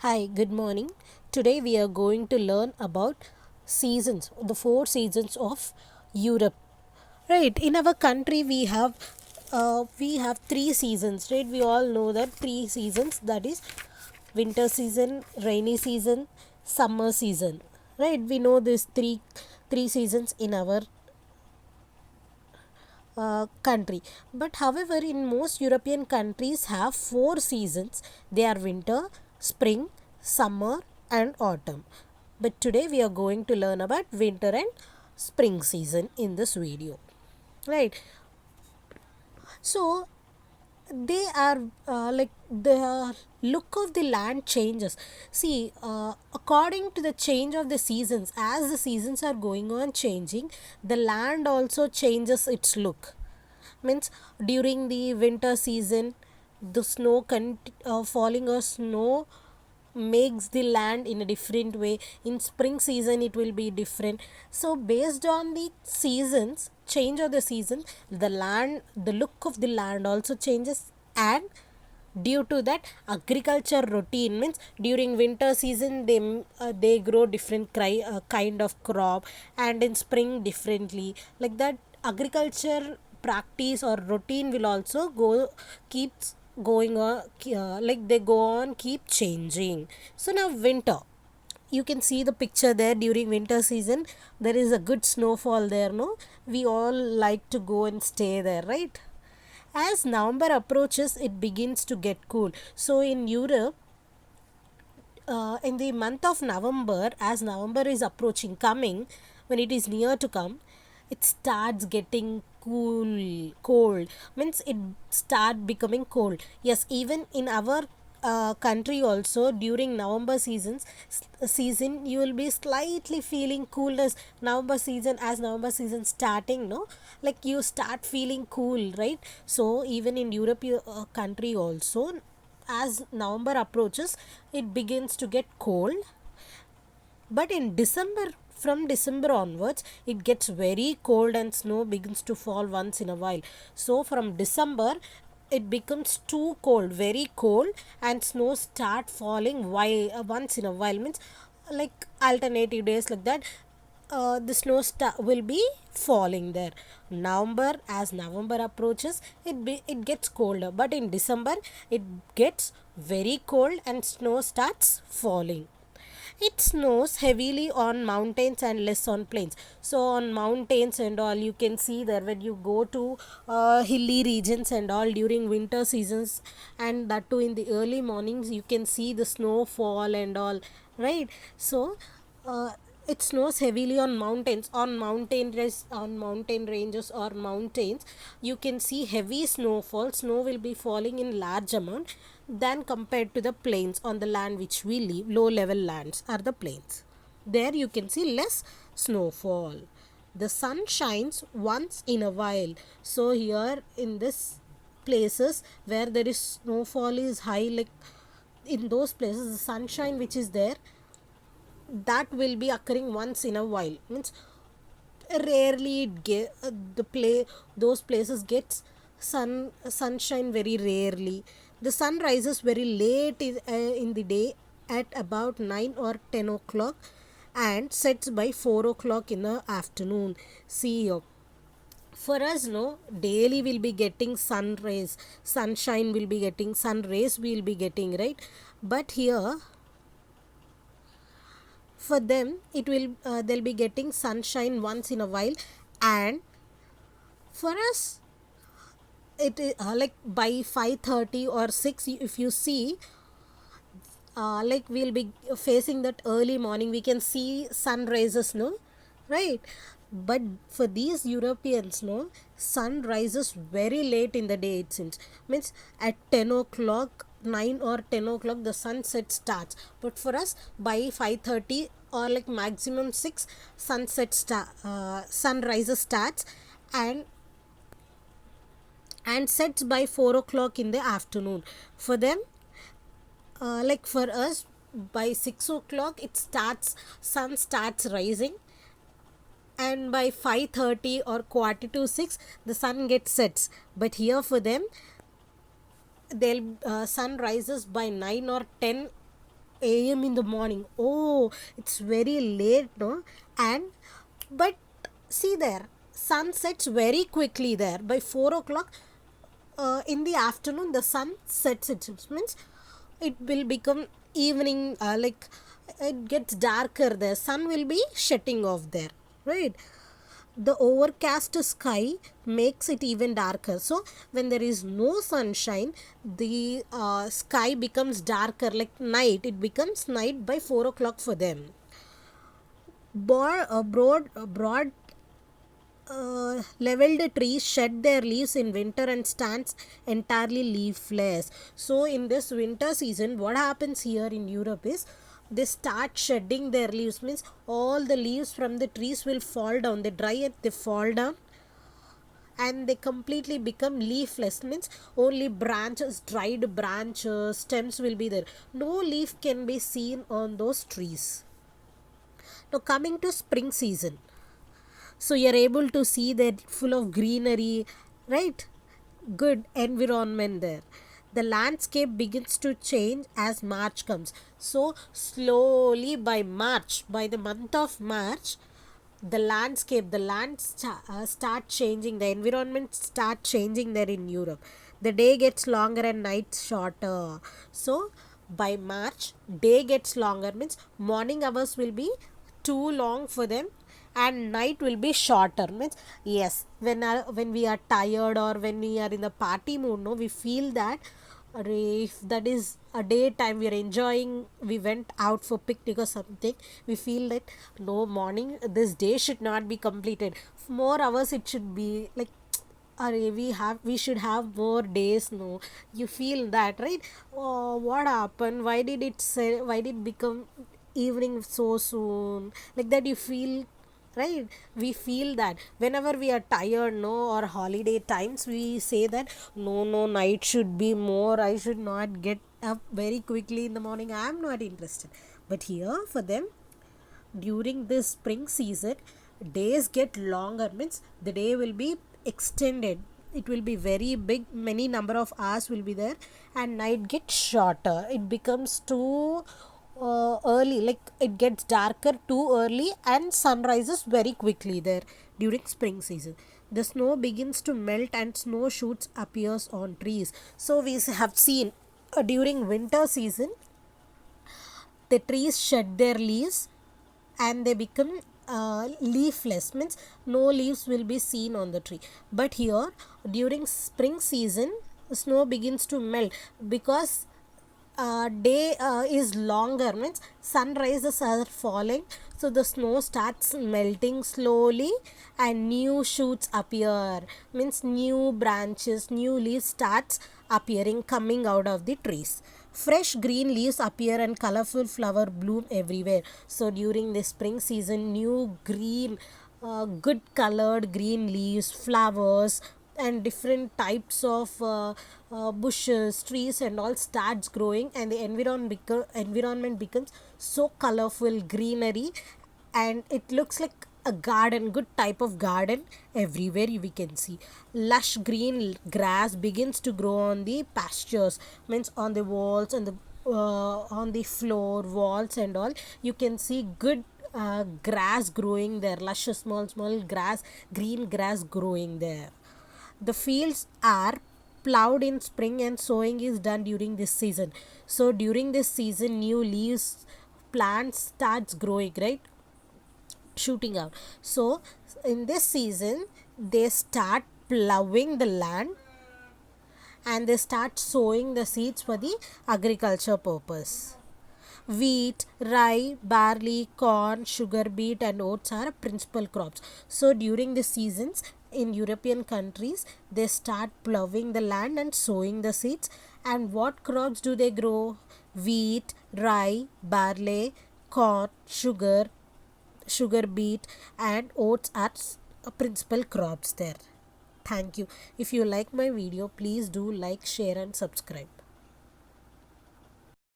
Hi, good morning. Today we are going to learn about seasons, the four seasons of Europe. Right, in our country we have three seasons, right? We all know that three seasons, that is winter season, rainy season, summer season. Right, we know these three seasons in our country. But however, in most European countries have four seasons. They are winter, spring, summer, and autumn. But today we are going to learn about winter and spring season in this video. Right. So they are like the look of the land changes. See, according to the change of the seasons, as the seasons are going on changing, the land also changes its look. Means during the winter season, the falling or snow makes the land in a different way. In spring season it will be different. So based on the seasons, change of the season, the look of the land also changes. And due to that, agriculture routine, means during winter season they grow different kind of crop, and in spring differently, like that. Agriculture practice or routine will also keeps going on, like they go on keep changing. So now winter, you can see the picture there. During winter season there is a good snowfall there, no? We all like to go and stay there, right? As November approaches, it begins to get cool. So in Europe, in the month of November, as November is approaching, coming, when it is near to come, it starts getting cold. Means it start becoming cold. Yes, even in our country also, during November season you will be slightly feeling coolness. November season, as November season starting, no, like you start feeling cool, right? So even in European country also, as November approaches, it begins to get cold. But in December, from December onwards, it gets very cold and snow begins to fall once in a while. So from December, it becomes too cold, very cold, and snow start falling once in a while, means like alternative days, like that. The will be falling there. As November approaches, it gets colder, but in December it gets very cold and snow starts falling. It snows heavily on mountains and less on plains. So on mountains and all, you can see there when you go to hilly regions and all during winter seasons, and that too in the early mornings, you can see the snowfall and all, right? So uh, it snows heavily on mountains, on mountain ranges or mountains. You can see heavy snowfall. Snow will be falling in large amount than compared to the plains. On the land which we live, low level lands are the plains. There you can see less snowfall. The sun shines once in a while. So here in this places where there is snowfall is high, like in those places the sunshine which is there, that will be occurring once in a while. Means rarely it get the play those places gets sunshine very rarely. The sun rises very late in the day at about 9 or 10 o'clock, and sets by 4 o'clock in the afternoon. See here, for us, no, daily we'll be getting sun rays, sunshine will be getting, sun rays we'll be getting, right? But here for them it will they'll be getting sunshine once in a while. And for us, it is like by 5:30 or 6, if you see, like we'll be facing that early morning, we can see sun rises, no, right? But for these Europeans, no, sun rises very late in the day, it seems. Means at 10 o'clock, 9 or 10 o'clock the sunset starts. But for us, by 5:30 or like maximum 6, sunrises starts, and sets by 4 o'clock in the afternoon. For them, like for us, by 6 o'clock it starts, sun starts rising, and by 5:30 or quarter to 6 the sun gets sets. But here for them, they'll sun rises by 9 or 10 a.m. in the morning. Oh, it's very late, no? And but see there, sun sets very quickly there. By 4 o'clock in the afternoon, the sun sets. It means it will become evening. Like it gets darker. The sun will be shutting off there, right? The overcast sky makes it even darker. So when there is no sunshine, the sky becomes darker, like night. It becomes night by 4 o'clock for them. Broad leveled trees shed their leaves in winter and stands entirely leafless. So in this winter season, what happens here in Europe is they start shedding their leaves. Means all the leaves from the trees will fall down. They dry it, they fall down, and they completely become leafless. Means only branches, dried branches, stems will be there. No leaf can be seen on those trees. Now coming to spring season, so you're able to see that full of greenery, right? Good environment there. The landscape begins to change as March comes. So slowly by March, by the month of March, the landscape, the start changing, the environment start changing there in Europe. The day gets longer and nights shorter. So by March, day gets longer, means morning hours will be too long for them and night will be shorter. Means yes, when we are tired or when we are in the party mood, no, we feel that if that is a daytime, we are enjoying, we went out for picnic or something, we feel that no, morning, this day should not be completed, more hours it should be, like we should have more days, no, you feel that, right? Oh, what happened, why did it become evening so soon, like that you feel, right? We feel that whenever we are tired, no, or holiday times, we say that no, night should be more, I should not get up very quickly in the morning, I am not interested. But here for them, during this spring season, days get longer. Means the day will be extended, it will be very big, many number of hours will be there, and night gets shorter, it becomes too early, like it gets darker too early and sun rises very quickly there during spring season. The snow begins to melt and snow shoots appears on trees. So we have seen during winter season, the trees shed their leaves and they become leafless, means no leaves will be seen on the tree. But here during spring season, snow begins to melt because day is longer, means sunrises are falling, so the snow starts melting slowly and new shoots appear, means new branches, new leaves starts appearing, coming out of the trees. Fresh green leaves appear and colorful flower bloom everywhere. So during the spring season, new green, good colored green leaves, flowers, and different types of bushes, trees, and all starts growing, and the environment becomes so colorful, greenery, and it looks like a garden, good type of garden. Everywhere we can see lush green grass begins to grow on the pastures, means on the walls and the on the floor, walls, and all. You can see good grass growing there, lush small grass, green grass growing there. The fields are plowed in spring and sowing is done during this season. So during this season, new leaves, plants starts growing, right, shooting out. So in this season, they start plowing the land and they start sowing the seeds for the agriculture purpose. Wheat, rye, barley, corn, sugar beet, and oats are principal crops. So during the seasons in European countries, they start plowing the land and sowing the seeds. And what crops do they grow? Wheat, rye, barley, corn, sugar beet, and oats are principal crops there. Thank you. If you like my video, please do like, share, and subscribe.